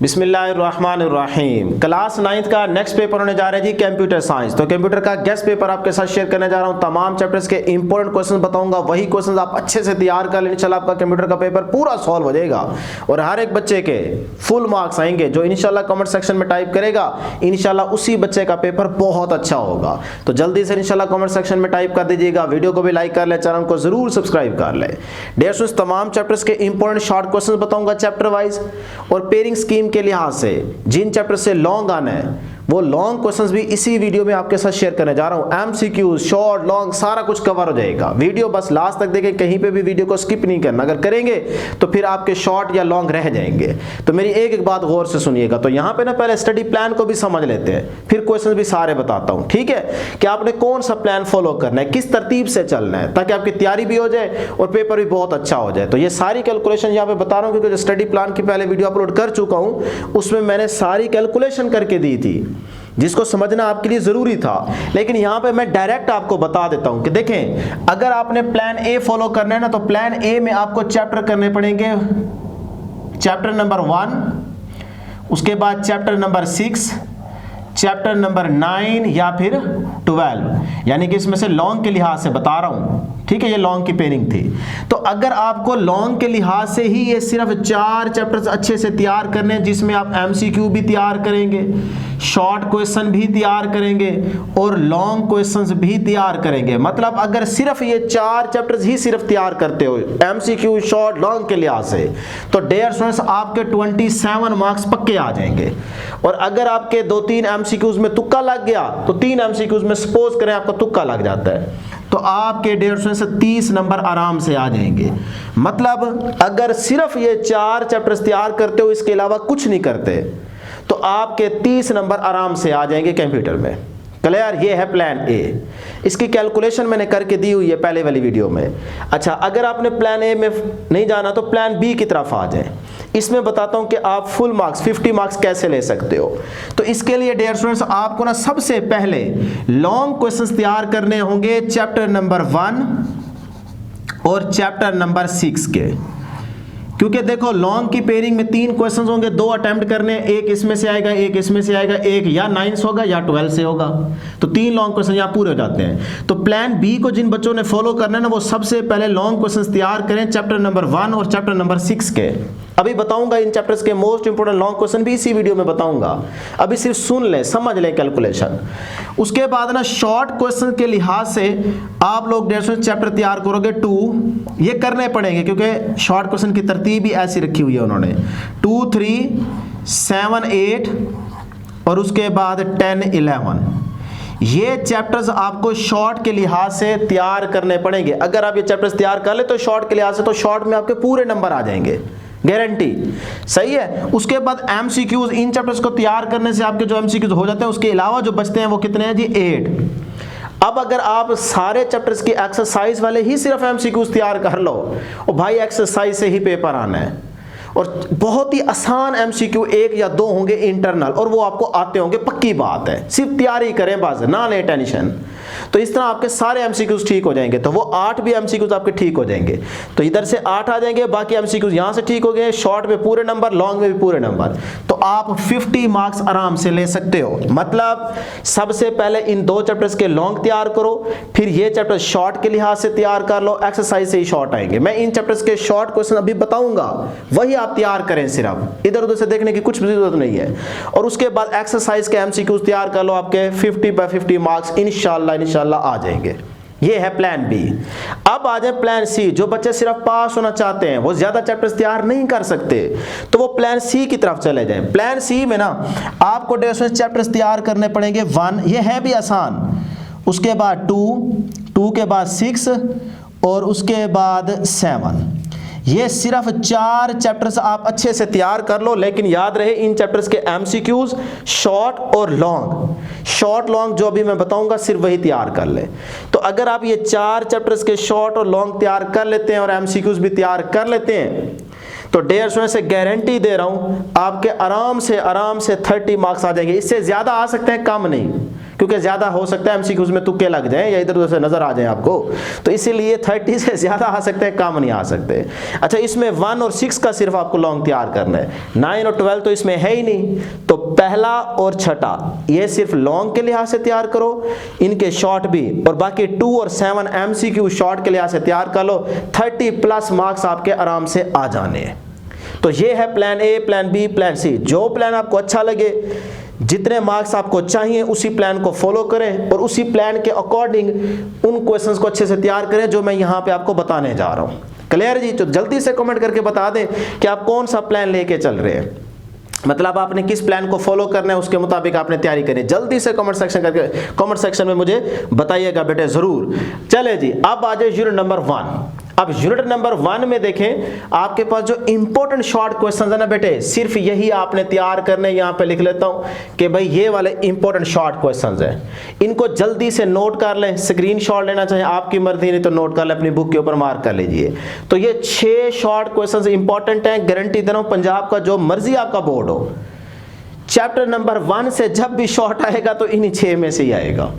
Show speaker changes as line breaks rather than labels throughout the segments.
बिस्मिल्लाहिर्रहमानिर्रहीम। Class 9th का next paper होने जा रहा है जी कंप्यूटर साइंस। तो कंप्यूटर का गेस्ट पेपर आपके साथ शेयर करने जा रहा हूं। तमाम चैप्टर्स के इंपॉर्टेंट क्वेश्चन बताऊंगा, वही क्वेश्चन आप अच्छे से तैयार कर लें। इंशाल्लाह आपका कंप्यूटर का पेपर पूरा सॉल्व हो जाएगा और हर एक बच्चे के फुल मार्क्स आएंगे। जो इंशाल्लाह कमेंट सेक्शन में टाइप करेगा इंशाल्लाह उसी बच्चे का पेपर बहुत अच्छा होगा। तो जल्दी से इंशाल्लाह कमेंट सेक्शन में टाइप कर दीजिएगा। वीडियो को भी लाइक कर ले, चैनल को जरूर सब्सक्राइब कर ले। डियर स्टूडेंट्स, तमाम चैप्टर्स के इंपॉर्टेंट शॉर्ट क्वेश्चन बताऊंगा चैप्टर वाइज, और पेयरिंग स्कीम के लिहाज से जिन चैप्टर से लॉन्ग आना है वो लॉन्ग क्वेश्चंस भी इसी वीडियो में आपके साथ शेयर करने जा रहा हूं। एमसीक्यू, शॉर्ट, लॉन्ग सारा कुछ कवर हो जाएगा। वीडियो बस लास्ट तक देखें, कहीं पे भी वीडियो को स्किप नहीं करना। अगर करेंगे तो फिर आपके शॉर्ट या लॉन्ग रह जाएंगे। तो मेरी एक एक बात गौर से सुनिएगा। तो यहाँ पे ना पहले स्टडी प्लान को भी समझ लेते हैं, फिर क्वेश्चन भी सारे बताता हूँ। ठीक है कि आपने कौन सा प्लान फॉलो करना है, किस तरतीब से चलना है, ताकि आपकी तैयारी भी हो जाए और पेपर भी बहुत अच्छा हो जाए। तो ये सारी कैलकुलेशन यहाँ पे बता रहा हूँ, क्योंकि जो स्टडी प्लान की पहले वीडियो अपलोड कर चुका हूँ उसमें मैंने सारी कैलकुलेशन करके दी थी, जिसको समझना आपके लिए जरूरी था। लेकिन यहां पे मैं डायरेक्ट आपको बता देता हूं कि देखें, अगर आपने प्लान ए फॉलो करना है ना, तो प्लान ए में आपको चैप्टर करने पड़ेंगे। चैप्टर नंबर 1, उसके बाद चैप्टर नंबर 6, चैप्टर नंबर 9 या फिर 12, यानी कि इसमें से लॉन्ग के लिहाज से बता रहा हूं। ठीक है, ये लॉन्ग की पेयरिंग थी। तो अगर आपको लॉन्ग के लिहाज से ही ये सिर्फ 4 चैप्टर्स अच्छे से तैयार करने हैं, जिसमें आप एमसीक्यू भी तैयार करेंगे, शॉर्ट क्वेश्चन भी तैयार करेंगे और लॉन्ग क्वेश्चंस भी तैयार करेंगे, मतलब अगर सिर्फ ये 4 चैप्टर्स ही सिर्फ तैयार करते हो एमसीक्यू, शॉर्ट, लॉन्ग के लिहाज से, तो डियर स्टूडेंट्स आपके 27 मार्क्स पक्के आ जाएंगे। और अगर आपके 2-3 एमसीक्यूज में तुक्का लग गया, तो 3 एमसीक्यूज में सपोज करें आपका तुक्का लग जाता है, तो आपके 150 से 30 नंबर आराम से आ जाएंगे। मतलब अगर सिर्फ ये 4 चैप्टर्स तैयार करते हो, इसके अलावा कुछ नहीं करते, तो आपके 30 नंबर आराम से आ जाएंगे कंप्यूटर में। क्लियर? ये है प्लान ए। इसकी कैलकुलेशन मैंने करके दी हुई है पहले वाली वीडियो में। अच्छा, अगर आपने प्लान ए में नहीं जाना तो प्लान बी की तरफ आ जाए। इसमें बताता हूं कि आप फुल मार्क्स 50 मार्क्स कैसे ले सकते हो। तो इसके लिए डियर स्टूडेंट्स आपको ना सबसे पहले लॉन्ग क्वेश्चंस तैयार करने होंगे चैप्टर नंबर 1 और चैप्टर नंबर 6 के। क्योंकि देखो लॉन्ग की पेयरिंग में 3 क्वेश्चंस होंगे, 2 अटेम्प्ट करने, एक इसमें से आएगा, एक इसमें से आएगा, एक या 9 से होगा या 12 से होगा। तो 3 लॉन्ग क्वेश्चन यहाँ पूरे हो जाते हैं। तो प्लान बी को जिन बच्चों ने फॉलो करना है ना, वो सबसे पहले लॉन्ग क्वेश्चंस तैयार करें चैप्टर नंबर 1 और चैप्टर नंबर 6 के। अभी बताऊंगा इन चैप्टर्स के मोस्ट इंपोर्टेंट लॉन्ग क्वेश्चन भी इसी वीडियो में बताऊंगा। अभी सिर्फ सुन ले, समझ ले कैलकुलेशन। उसके बाद ना शॉर्ट क्वेश्चन के लिहाज से आप लोग 150 चैप्टर तैयार करोगे 2, ये करने पड़ेंगे क्योंकि शॉर्ट क्वेश्चन की तरतीब भी ऐसी रखी हुई है उन्होंने, 2, 3, 7, 8 और उसके बाद 10, 11। ये चैप्टर्स आपको शॉर्ट के लिहाज से तैयार करने पड़ेंगे। अगर आप ये चैप्टर्स तैयार कर ले तो शॉर्ट के लिहाज से, तो शॉर्ट में आपके पूरे नंबर आ जाएंगे, गारंटी। सही है। उसके बाद एमसीक्यूज, इन चैप्टर्स को तैयार करने से आपके जो एमसीक्यूज हो जाते हैं, उसके अलावा जो बचते हैं वो कितने हैं जी? 8। अब अगर आप सारे चैप्टर्स की एक्सरसाइज वाले ही सिर्फ एमसीक्यूज तैयार कर लो, और भाई एक्सरसाइज से ही पेपर आना है, और बहुत ही आसान एमसीक्यू 1 या 2 होंगे इंटरनल, और वो आपको आते होंगे, पक्की बात है। सिर्फ तैयारी करें बस, ना लें टेंशन। तो इस तरह आपके सारे एमसीक्यूज ठीक हो जाएंगे। तो वो 8 भी एमसीक्यूज आपके ठीक हो जाएंगे। तो इधर से 8 आ जाएंगे, बाकी एमसीक्यूज यहां से ठीक हो गए, शॉर्ट में पूरे नंबर, लॉन्ग में भी पूरे नंबर। तो आप 50 मार्क्स आराम से ले सकते हो। मतलब सबसे पहले इन 2 चैप्टर्स के लॉन्ग तैयार करो, फिर ये चैप्टर शॉर्ट के लिहाज से तैयार कर लो, एक्सरसाइज से ही शॉर्ट आएंगे। मैं इन चैप्टर्स के शॉर्ट क्वेश्चन अभी बताऊंगा, वही आप तैयार करें, सिर्फ इधर उधर से देखने की कुछ भी जरूरत नहीं है। और उसके बाद एक्सरसाइज के एमसीक्यूज तैयार कर लो, आपके 50 बाय 50 मार्क्स इंशाल्लाह आ जाएंगे। ये है प्लान बी। अब आ जाए प्लान सी। जो बच्चे सिर्फ पास होना चाहते हैं, वो ज्यादा चैप्टर्स तैयार नहीं कर सकते, तो वो प्लान सी की तरफ चले जाएं। प्लान सी में ना आपको 150 चैप्टर्स तैयार करने पड़ेंगे। 1, ये है भी आसान, उसके बाद 2 के बाद 6 और उसके बाद 7। ये सिर्फ 4 चैप्टर्स आप अच्छे से तैयार कर लो। लेकिन याद रहे इन चैप्टर्स के एमसीक्यूज शॉर्ट और लॉन्ग, शॉर्ट लॉन्ग जो अभी मैं बताऊंगा सिर्फ वही तैयार कर ले। तो अगर आप ये 4 चैप्टर्स के शॉर्ट और लॉन्ग तैयार कर लेते हैं और एमसीक्यूज भी तैयार कर लेते हैं, तो डेयर स्टूडेंट से गारंटी दे रहा हूं आपके आराम से 30 मार्क्स आ जाएंगे। इससे ज्यादा आ सकते हैं, कम नहीं, क्योंकि ज्यादा हो सकता है एमसीक्यूज में तुक्के लग जाएं या इधर उधर से नजर आ जाएं आपको, तो इसीलिए 30 से ज्यादा आ सकते हैं, कम नहीं आ सकते। अच्छा, इसमें 1 और 6 का सिर्फ आपको लॉन्ग तैयार करना है, 9 और 12 तो इसमें है ही नहीं, तो पहला और छठा ये सिर्फ लॉन्ग के लिहाज से तैयार करो, इनके शॉर्ट भी, और बाकी 2 और 7 एमसीक्यू शॉर्ट के लिहाज से तैयार कर लो। 30+ मार्क्स आपके आराम से आ जाने हैं। तो ये है plan A, plan B, plan C. जो प्लान आपको अच्छा लगे, जितने मार्क्स आपको चाहिए उसी प्लान को फॉलो करें और उसी प्लान के अकॉर्डिंग उन क्वेश्चंस को अच्छे से तैयार करें जो मैं यहां पे आपको बताने जा रहा हूं। क्लियर जी? तो जल्दी से कमेंट करके बता दें कि आप कौन सा प्लान लेके चल रहे हैं, मतलब आपने किस प्लान को फॉलो करना है, उसके मुताबिक आपने तैयारी करनी। जल्दी से कमेंट सेक्शन में मुझे बताइएगा बेटे जरूर। चले जी, अब आ जाए यूनिट नंबर 1। अब यूनिट नंबर 1 में देखें, आपके पास जो इंपॉर्टेंट शॉर्ट क्वेश्चन है ना बेटे, सिर्फ यही आपने तैयार करने। यहां पे लिख लेता हूं कि भाई ये वाले इंपॉर्टेंट शॉर्ट क्वेश्चंस हैं, इनको जल्दी से नोट कर लें। स्क्रीनशॉट लेना चाहिए, आपकी मर्जी, नहीं तो नोट कर लें, अपनी बुक के ऊपर मार्क कर लीजिए। तो ये 6 शॉर्ट क्वेश्चंस इंपॉर्टेंट हैं, गारंटी दे रहा हूं। पंजाब का जो मर्जी आपका बोर्ड हो, चैप्टर नंबर 1 से जब भी शॉर्ट आएगा तो इन्हीं 6 में से ही आएगा।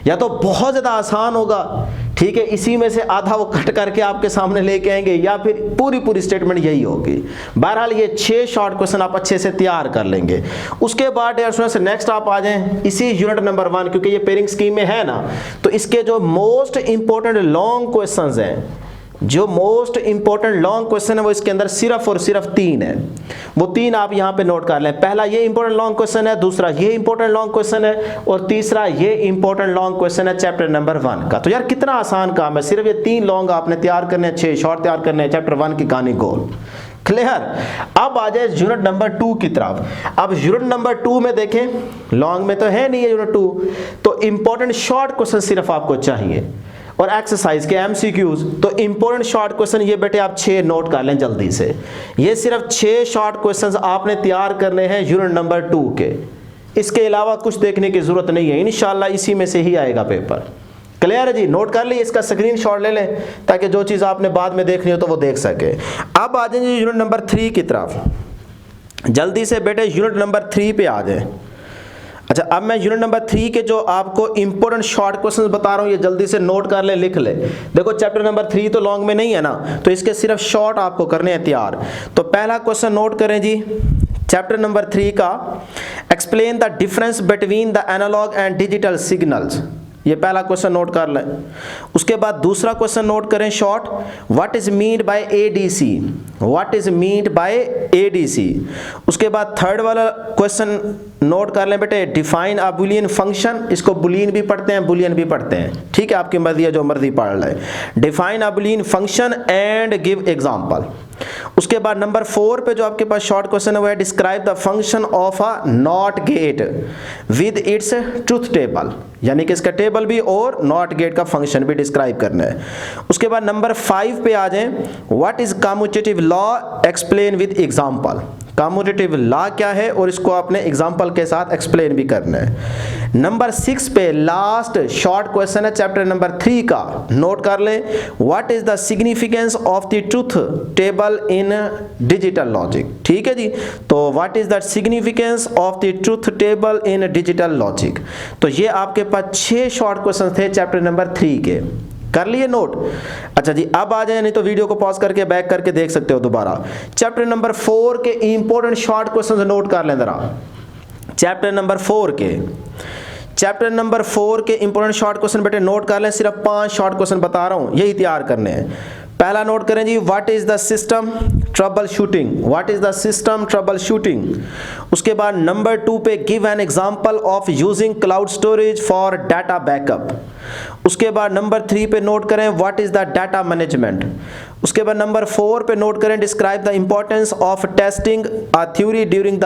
या तो बहुत ज्यादा आसान होगा, ठीक है, इसी में से आधा वो कट करके आपके सामने लेके आएंगे, या फिर पूरी स्टेटमेंट यही होगी। बहरहाल ये 6 शॉर्ट क्वेश्चन आप अच्छे से तैयार कर लेंगे। उसके बाद नेक्स्ट आप आ जाएं इसी यूनिट नंबर 1, क्योंकि ये पेयरिंग स्कीम में है ना, तो इसके जो मोस्ट इंपॉर्टेंट लॉन्ग क्वेश्चंस हैं, जो मोस्ट इंपॉर्टेंट लॉन्ग क्वेश्चन है वो इसके अंदर सिर्फ और सिर्फ 3 है। वो 3 आप यहां पे नोट कर लें। पहला ये इंपॉर्टेंट लॉन्ग क्वेश्चन है, दूसरा ये इंपॉर्टेंट लॉन्ग क्वेश्चन है, और तीसरा ये इंपॉर्टेंट लॉन्ग क्वेश्चन है चैप्टर नंबर 1 का। तो यार कितना आसान काम है, सिर्फ ये 3 लॉन्ग आपने तैयार करने हैं, 6 शॉर्ट तैयार करने हैं, चैप्टर 1 की कहानी गोल। क्लियर? अब आ जाए यूनिट नंबर 2 की तरफ। अब यूनिट नंबर 2 में देखें, लॉन्ग में तो है नहीं है यूनिट 2, तो इंपॉर्टेंट शॉर्ट क्वेश्चन सिर्फ आपको चाहिए और एक्सरसाइज के एमसीक्यूज। तो इंपॉर्टेंट शॉर्ट क्वेश्चन ये बेटे आप 6 नोट कर लें जल्दी से। ये सिर्फ 6 शॉर्ट क्वेश्चंस आपने तैयार करने हैं यूनिट नंबर 2 के, इसके अलावा कुछ देखने की जरूरत नहीं है, इंशाल्लाह इसी में से ही आएगा पेपर। क्लियर है जी? नोट कर लीजिए, इसका स्क्रीनशॉट ले लें ताकि जो चीज आपने बाद में देखनी हो तो वो देख सके। अब आ जाएंगे यूनिट नंबर 3 की तरफ। जल्दी से बेटे यूनिट नंबर 3 पे आ जाए। अच्छा, अब मैं यूनिट नंबर 3 के जो आपको इंपॉर्टेंट शॉर्ट क्वेश्चंस बता रहा हूं, ये जल्दी से नोट कर ले, लिख ले। देखो चैप्टर नंबर 3 तो लॉन्ग में नहीं है ना, तो इसके सिर्फ शॉर्ट आपको करने हैं तैयार। तो पहला क्वेश्चन नोट करें जी, चैप्टर नंबर 3 का, explain the difference between the analog and digital signals. ये पहला क्वेश्चन नोट कर लें। उसके बाद दूसरा क्वेश्चन नोट करें short, what is meant by ADC, what is meant by ADC. उसके बाद थर्ड वाला क्वेश्चन नोट कर लें बेटे, डिफाइन अ बुलियन फंक्शन। इसको बुलियन भी पढ़ते हैं, बुलियन भी पढ़ते हैं, ठीक है, आपकी मर्जी है, जो मर्जी पढ़ ले। Define a Boolean function and give example. उसके बाद नंबर 4 पे जो आपके पास शॉर्ट क्वेश्चन है वो है, describe the function of a not gate with its truth table, यानी कि इसका टेबल भी और नॉट गेट का फंक्शन भी डिस्क्राइब करना है। उसके बाद नंबर 5 पे आ जाएं, what is commutative law, explain with example. Commutative law क्या है और इसको आपने एग्जांपल के साथ एक्सप्लेन भी करना है। नंबर 6 पे लास्ट शॉर्ट क्वेश्चन है चैप्टर नंबर 3 का, नोट कर ले, what is the significance of the truth table in digital logic. ठीक है जी, तो what is the significance of the truth table in digital logic. तो ये आपके पास 6 शॉर्ट क्वेश्चन थे चैप्टर नंबर 3 के, कर लिए नोट। अच्छा जी, अब आ जाए, नहीं तो वीडियो को पॉज करके बैक करके देख सकते हो दोबारा। चैप्टर नंबर 4 के इंपॉर्टेंट शॉर्ट क्वेश्चंस नोट कर लें जरा। चैप्टर नंबर 4 के इंपॉर्टेंट शॉर्ट क्वेश्चन बेटे नोट कर लें, सिर्फ 5 शॉर्ट क्वेश्चन बता रहा हूं, यही तैयार करने हैं। पहला नोट करें जी, what is the system troubleshooting, what is the system troubleshooting. उसके बाद नंबर 2 पे give an example of using cloud storage for data backup. उसके बाद नंबर 3 पे नोट करें, what is the data management. उसके बाद नंबर 4 पे नोट करें, describe the importance of testing a theory during the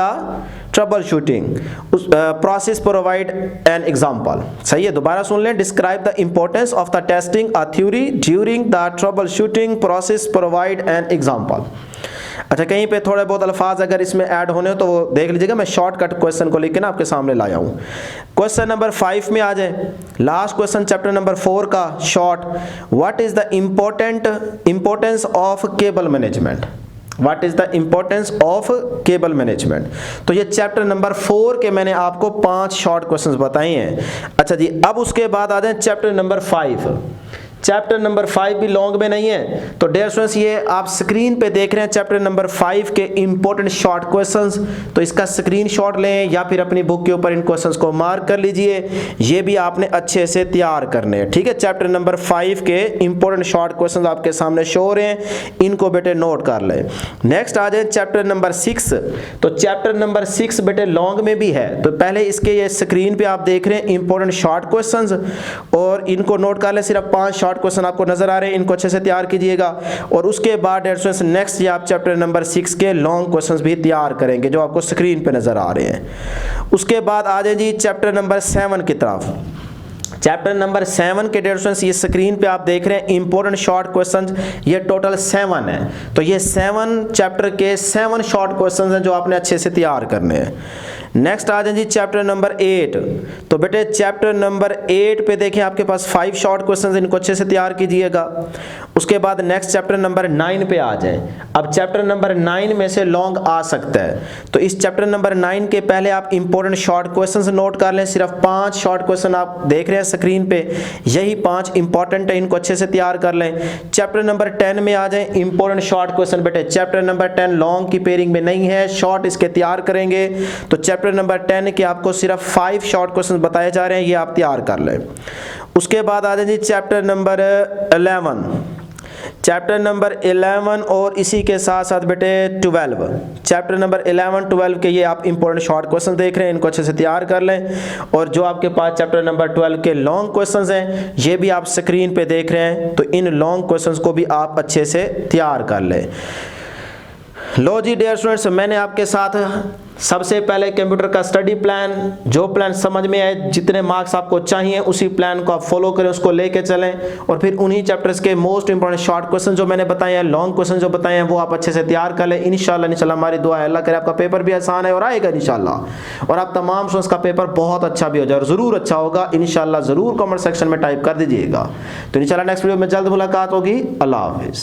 troubleshooting, process provide an example. सही है, दोबारा सुन लें, describe the importance of the testing a theory during the troubleshooting, process provide an example. अच्छा, कहीं पे थोड़े बहुत अल्फाज अगर इसमें ऐड होने हो तो वो देख लीजिएगा, मैं शॉर्टकट क्वेश्चन को लेकर ना आपके सामने लाया हूं। क्वेश्चन नंबर 5 में आ जाए, लास्ट क्वेश्चन चैप्टर नंबर 4 का short, what is the importance of cable management. What is the importance of cable management. तो ये चैप्टर नंबर 4 के मैंने आपको 5 शॉर्ट क्वेश्चंस बताए हैं। अच्छा जी, अब उसके बाद आ जाए चैप्टर नंबर 5। चैप्टर नंबर 5 भी लॉन्ग में नहीं है। तो डियर स्टूडेंट्स, ये आप स्क्रीन पे देख रहे हैं चैप्टर नंबर 5 के इंपॉर्टेंट शॉर्ट क्वेश्चंस। तो इसका स्क्रीनशॉट लें या फिर अपनी बुक के ऊपर इन क्वेश्चंस को मार्क कर लीजिए। ये भी आपने अच्छे से तैयार करने हैं, ठीक है। चैप्टर नंबर 5 के इंपॉर्टेंट शॉर्ट क्वेश्चंस आपके सामने शो हो रहे हैं, इनको बेटे नोट कर लें। नेक्स्ट आ जाए चैप्टर नंबर 6। तो चैप्टर नंबर 6 बेटे लॉन्ग में भी है। तो पहले इसके ये स्क्रीन पे आप देख रहे हैं इंपॉर्टेंट शॉर्ट क्वेश्चंस, और इनको नोट कर लें। सिर्फ 5 शॉर्ट क्वेश्चन आपको नजर आ रहे हैं, इनको अच्छे से तैयार कीजिएगा। और उसके बाद नेक्स्ट ये आप चैप्टर नंबर 6 के लॉन्ग क्वेश्चंस भी तैयार करेंगे जो आपको स्क्रीन पे नजर आ रहे हैं। उसके बाद आ जाए जी चैप्टर नंबर 7 की तरफ। चैप्टर नंबर 7 के डियर स्टूडेंट्स, ये स्क्रीन पे आप देख रहे हैं इंपॉर्टेंट शॉर्ट क्वेश्चंस, ये टोटल 7 है। तो ये 7 चैप्टर के 7 शॉर्ट क्वेश्चंस हैं जो आपने अच्छे से तैयार करने हैं। नेक्स्ट आ जाए जी चैप्टर नंबर 8। तो बेटे चैप्टर नंबर 8 पे देखें आपके पास 5 शॉर्ट क्वेश्चंस, इनको अच्छे से तैयार कीजिएगा। उसके बाद नेक्स्ट चैप्टर नंबर 9 पे आ जाए। अब चैप्टर नंबर 9 में से लॉन्ग आ सकता है, तो इस चैप्टर नंबर 9 के पहले आप इंपॉर्टेंट शॉर्ट क्वेश्चंस नोट कर लें। सिर्फ 5 शॉर्ट क्वेश्चन आप देख रहे हैं स्क्रीन पे, यही 5 इंपॉर्टेंट है, इनको अच्छे से तैयार कर लें। चैप्टर नंबर 10 में आ जाए इंपॉर्टेंट शॉर्ट क्वेश्चन। बेटे चैप्टर नंबर 10 लॉन्ग की पेयरिंग में नहीं है, शॉर्ट इसके तैयार करेंगे। तो चैप्टर नंबर 10 के आपको सिर्फ 5 शॉर्ट क्वेश्चन बताए जा रहे हैं, ये आप तैयार कर लें। उसके बाद आ जाए जी चैप्टर नंबर 11। चैप्टर नंबर 11 और इसी के साथ साथ बेटे 12। चैप्टर नंबर 11, 12 के ये आप इंपॉर्टेंट शॉर्ट क्वेश्चन देख रहे हैं, इनको अच्छे से तैयार कर लें। और जो आपके पास चैप्टर नंबर 12 के लॉन्ग क्वेश्चंस हैं, ये भी आप स्क्रीन पे देख रहे हैं, तो इन लॉन्ग क्वेश्चंस को भी आप अच्छे से तैयार कर लें। लो जी डियर स्टूडेंट्स, मैंने आपके साथ सबसे पहले कंप्यूटर का स्टडी प्लान, जो प्लान समझ में आए, जितने मार्क्स आपको चाहिए उसी प्लान को आप फॉलो करें, उसको लेके चलें। और फिर उन्हीं चैप्टर्स के मोस्ट इंपॉर्टेंट शॉर्ट क्वेश्चन जो मैंने बताए हैं, लॉन्ग क्वेश्चन जो बताए हैं, वो आप अच्छे से तैयार कर लें। इंशाल्लाह हमारी दुआ है, अल्लाह करे आपका पेपर भी आसान है और आएगा इंशाल्लाह, और आप तमाम स्टूडेंट्स का पेपर बहुत अच्छा भी हो जाए, और ज़रूर अच्छा होगा इंशाल्लाह। ज़रूर कमेंट सेक्शन में टाइप कर दीजिएगा। तो इंशाल्लाह नेक्स्ट वीडियो में जल्द मुलाकात होगी। अल्लाह हाफिज़।